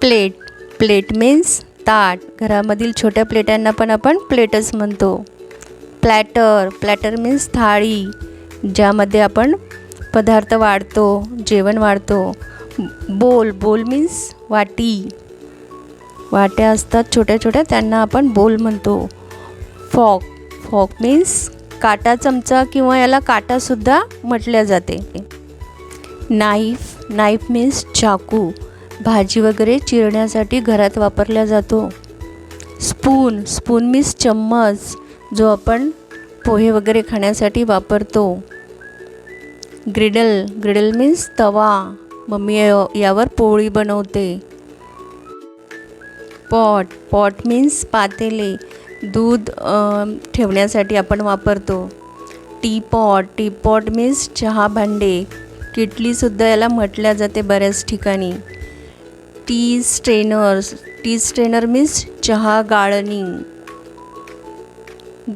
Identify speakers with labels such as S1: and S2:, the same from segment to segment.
S1: Plate, plate means ताट. घरामधील छोट्या प्लेटांना पण आपण प्लेटच म्हणतो. प्लॅटर, प्लॅटर मीन्स थाळी, ज्यामध्ये आपण पदार्थ वाढतो, जेवण वाढतो. बोल, बोल मीन्स वाटी, वाट्या असतात छोट्या छोट्या, त्यांना आपण बोल म्हणतो. फॉक, फॉक मीन्स काटा चमचा किंवा याला काटासुद्धा म्हटल्या जाते. नाईफ, नाईफ मीन्स चाकू, भाजी वगैरे चिरण्यासाठी घरात वापरला जातो. स्पून, स्पून मीन्स चम्मच, जो आपण पोहे वगैरे खाण्यासाठी वापरतो. ग्रिडल, ग्रिडल मीन्स तवा, मम्मी यावर पोळी बनवते. पॉट, पॉट मीन्स पातेले, दूध ठेवण्यासाठी आपण वापरतो. टीपॉट, टीपॉट मीन्स चहा भांडे, किटलीसुद्धा याला म्हटल्या जाते बऱ्याच ठिकाणी. T strainers, T strainer means चहा गाळणी.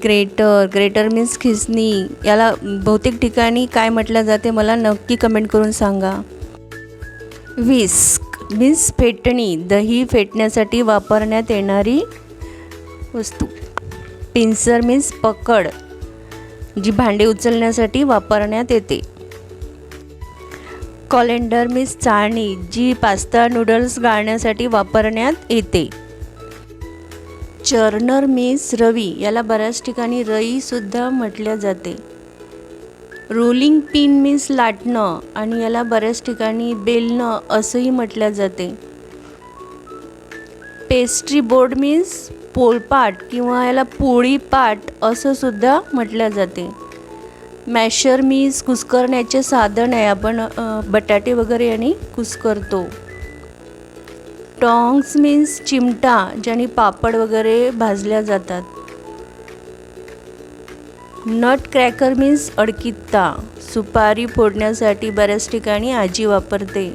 S1: ग्रेटर, ग्रेटर मीन्स खिसणी, याला बहुतेक ठिकाणी काय म्हटलं जाते मला नक्की कमेंट करून सांगा. विस्क मीन्स फेटणी, दही फेटण्यासाठी वापरण्यात येणारी वस्तू. पिन्सर मीन्स पकड, जी भांडे उचलण्यासाठी वापरण्यात येते. कॉलेंडर मीन्स चाळणी, जी पास्ता नूडल्स गाळण्यासाठी वापरण्यात येते. चर्नर मीन्स रवी, याला बऱ्याच ठिकाणी रईसुद्धा म्हटल्या जाते. रोलिंग पिन मीन्स लाटणं, आणि याला बऱ्याच ठिकाणी बेलणं असंही म्हटल्या जाते. पेस्ट्री बोर्ड मीन्स पोळपाट किंवा याला पोळीपाट असं सुद्धा म्हटल्या जाते. मॅशर मीन्स कुस्करण्याचे साधन आहे, आपण बटाटे वगैरे आणि कुस्करतो. टॉंग्स मीन्स चिमटा, ज्याने पापड वगैरे भाजल्या जातात. नट क्रॅकर मीन्स अडकित्ता, सुपारी फोडण्यासाठी बऱ्याच ठिकाणी आजी वापरते.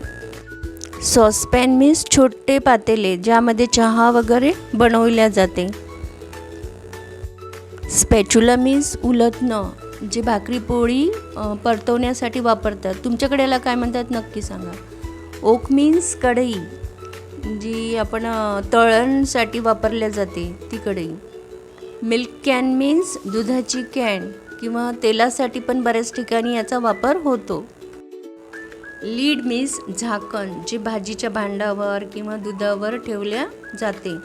S1: सॉसपॅन मीन्स छोटे पातेले, ज्यामध्ये चहा वगैरे बनवल्या जाते. स्पॅच्युला मीन्स उलथणं, जे भाकरी पोळी परतवण्यासाठी वापरतात. तुमच्याकडे याला काय म्हणतात नक्की सांगा. ओक मीन्स कढई, जी आपण तळणसाठी वापरल्या जाते ती कढई. मिल्क कॅन मीन्स दुधाची कॅन किंवा तेलासाठी पण बऱ्याच ठिकाणी याचा वापर होतो. लीड मीन्स झाकण, जे भाजीच्या भांड्यावर किंवा दुधावर ठेवल्या जाते.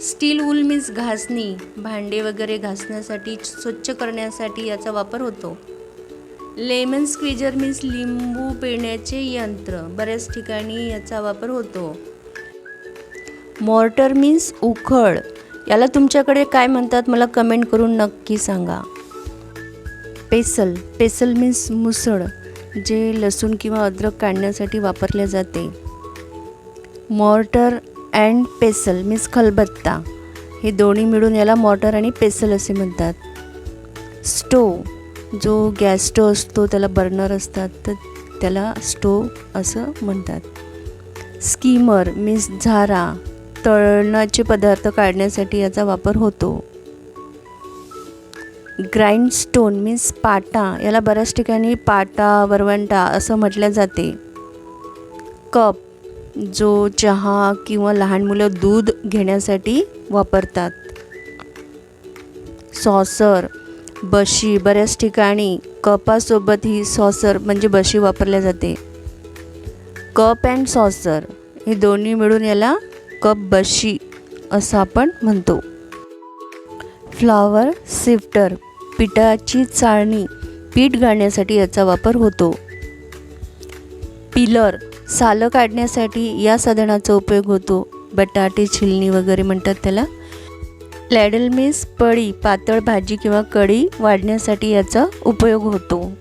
S1: स्टील वूल मीन्स घासणी, भांडे वगैरे घासण्यासाठी स्वच्छ करण्यासाठी याचा वापर होतो. लेमन स्क्वीजर मीन्स लिंबू पिळण्याचे यंत्र, बऱ्याच ठिकाणी याचा वापर होतो. मॉर्टर मीन्स उखळ, याला तुमच्याकडे काय म्हणतात मला कमेंट करून नक्की सांगा. पेसल, पेसल मीन्स मुसळ, जे लसूण किंवा अद्रक काढण्यासाठी वापरले जाते. मॉर्टर अँड पेसल मीन्स खलबत्ता, हे दोन्ही मिळून याला मॉर्टर आणि पेसल असे म्हणतात. स्टोव, जो गॅस स्टोव असतो त्याला बर्नर असतात, तर त्याला स्टोव असं म्हणतात. स्कीमर मीन्स झारा, तळणाचे पदार्थ काढण्यासाठी याचा वापर होतो. ग्राइंडस्टोन मीन्स पाटा, याला बऱ्याच ठिकाणी पाटा वरवंटा असं म्हटलं जाते. कप, जो चहा किंवा लहान मुलं दूध घेण्यासाठी वापरतात. सॉसर, बशी, बऱ्याच ठिकाणी कपासोबत ही सॉसर म्हणजे बशी वापरल्या जाते. कप अँड सॉसर, हे दोन्ही मिळून याला कप बशी असं आपण म्हणतो. फ्लॉवर सिफ्टर, पिठाची चाळणी, पीठ गाळण्यासाठी याचा वापर होतो. पिलर, सालं काढण्यासाठी या साधनाचा उपयोग होतो. बटाटे छिलणी वगैरे म्हणतात त्याला. लॅडल मीन्स पळी, पातळ भाजी किंवा कढी वाढण्यासाठी याचा उपयोग होतो.